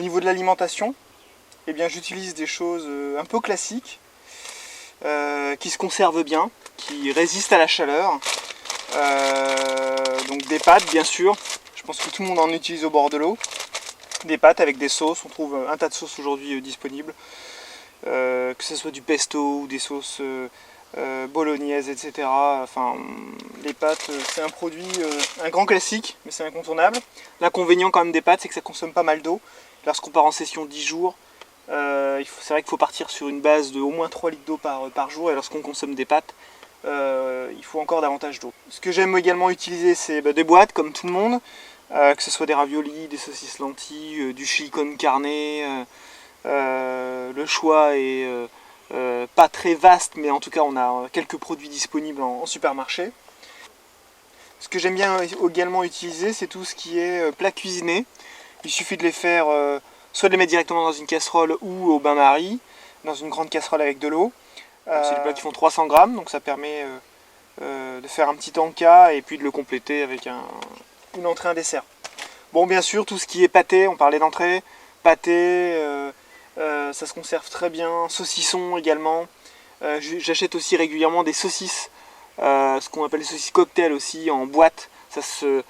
niveau de l'alimentation, eh bien j'utilise des choses un peu classiques, qui se conservent bien, qui résistent à la chaleur. Donc des pâtes bien sûr, je pense que tout le monde en utilise au bord de l'eau. Des pâtes avec des sauces, on trouve un tas de sauces aujourd'hui disponibles, que ce soit du pesto ou des sauces bolognaise, etc. Enfin, les pâtes, c'est un produit, un grand classique, mais c'est incontournable. L'inconvénient quand même des pâtes, c'est que ça consomme pas mal d'eau. Lorsqu'on part en session 10 jours, c'est vrai qu'il faut partir sur une base de au moins 3 litres d'eau par jour, et lorsqu'on consomme des pâtes, il faut encore davantage d'eau. Ce que j'aime également utiliser, c'est des boîtes, comme tout le monde, que ce soit des raviolis, des saucisses lentilles, du chili con carne. Le choix est pas très vaste, mais en tout cas on a quelques produits disponibles en supermarché. Ce que j'aime bien également utiliser, c'est tout ce qui est plat cuisiné. Il suffit de les faire, soit de les mettre directement dans une casserole ou au bain-marie, dans une grande casserole avec de l'eau. C'est des plats qui font 300 grammes, donc ça permet de faire un petit encas et puis de le compléter avec une entrée, un dessert. Bon, bien sûr, tout ce qui est pâté, on parlait d'entrée, pâté, ça se conserve très bien, saucisson également. J'achète aussi régulièrement des saucisses, ce qu'on appelle les saucisses cocktail aussi, en boîte. Ça se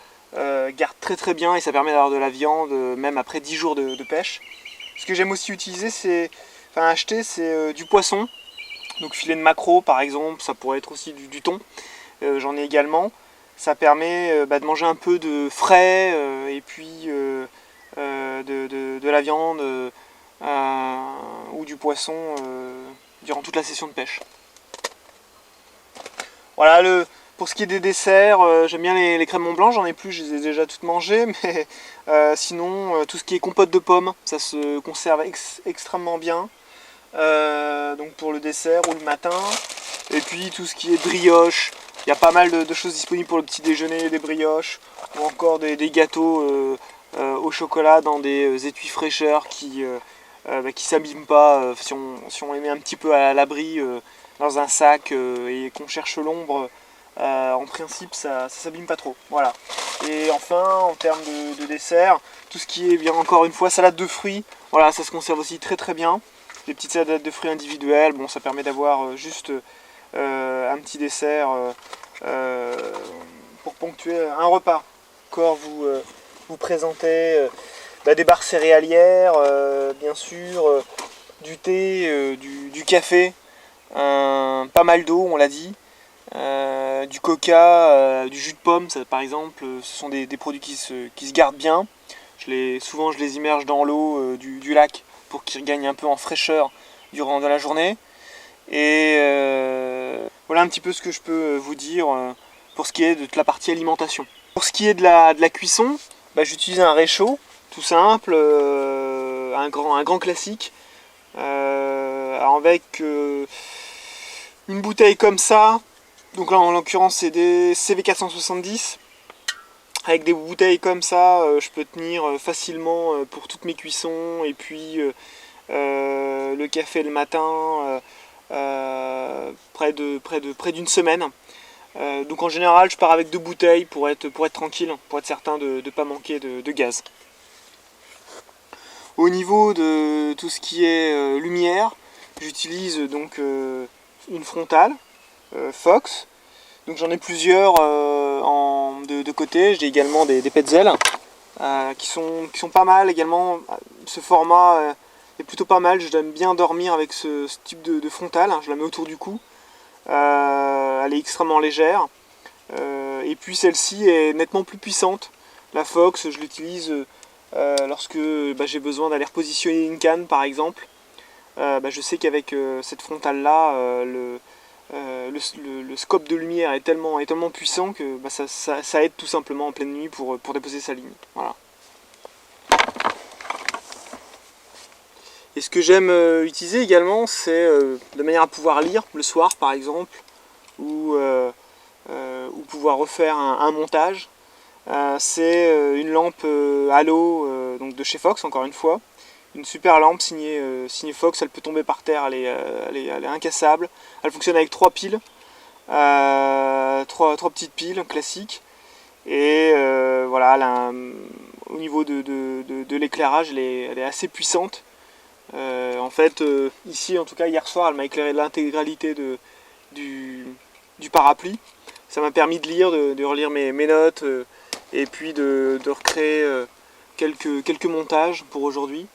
garde très très bien et ça permet d'avoir de la viande même après 10 jours de pêche. Ce que j'aime aussi utiliser, acheter, c'est du poisson. Donc filet de maquereau par exemple, ça pourrait être aussi du thon. J'en ai également. Ça permet de manger un peu de frais et puis de la viande ou du poisson durant toute la session de pêche. Voilà, pour ce qui est des desserts, j'aime bien les crèmes Mont Blanc, j'en ai plus, je les ai déjà toutes mangées, mais sinon tout ce qui est compote de pommes, ça se conserve extrêmement bien. Donc pour le dessert ou le matin. Et puis tout ce qui est brioche, il y a pas mal de choses disponibles pour le petit déjeuner, des brioches, ou encore des gâteaux au chocolat dans des étuis fraîcheurs qui s'abîment pas si on les met un petit peu à l'abri dans un sac et qu'on cherche l'ombre. En principe ça s'abîme pas trop. Voilà. Et enfin en termes de dessert, tout ce qui est bien encore une fois salade de fruits, voilà, ça se conserve aussi très très bien. Les petites salades de fruits individuelles, bon, ça permet d'avoir juste un petit dessert pour ponctuer un repas. Encore vous présentez des barres céréalières, bien sûr, du thé, du café, pas mal d'eau, on l'a dit, du coca, du jus de pomme, ça, par exemple, ce sont des produits qui se gardent bien. Souvent je les immerge dans l'eau du lac pour qu'ils gagnent un peu en fraîcheur durant la journée. Et voilà un petit peu ce que je peux vous dire pour ce qui est de la partie alimentation. Pour ce qui est de la cuisson, j'utilise un réchaud, tout simple, un grand classique, avec une bouteille comme ça. Donc là en l'occurrence c'est des CV470. Avec des bouteilles comme ça, je peux tenir facilement pour toutes mes cuissons, et puis le café le matin, près d'une semaine. Donc en général, je pars avec 2 bouteilles pour être tranquille, pour être certain de ne pas manquer de gaz. Au niveau de tout ce qui est lumière, j'utilise donc une frontale Fox. Donc j'en ai plusieurs de côté. J'ai également des Petzl qui sont pas mal également. Ce format est plutôt pas mal. J'aime bien dormir avec ce type de frontale. Je la mets autour du cou. Elle est extrêmement légère. Et puis celle-ci est nettement plus puissante. La Fox, je l'utilise lorsque j'ai besoin d'aller repositionner une canne par exemple. Je sais qu'avec cette frontale là, le scope de lumière est tellement puissant que ça aide tout simplement en pleine nuit pour déposer sa ligne. Voilà. Et ce que j'aime utiliser également, c'est de manière à pouvoir lire le soir par exemple, ou pouvoir refaire un montage. C'est une lampe halo donc de chez Fox, encore une fois. Une super lampe signée Fox, elle peut tomber par terre, elle est incassable. Elle fonctionne avec 3 piles, 3 petites piles classiques. Et voilà, elle a au niveau de l'éclairage, elle est assez puissante. En fait, ici, en tout cas, hier soir, elle m'a éclairé l'intégralité du parapluie. Ça m'a permis de lire, de relire mes notes et puis de recréer quelques montages pour aujourd'hui.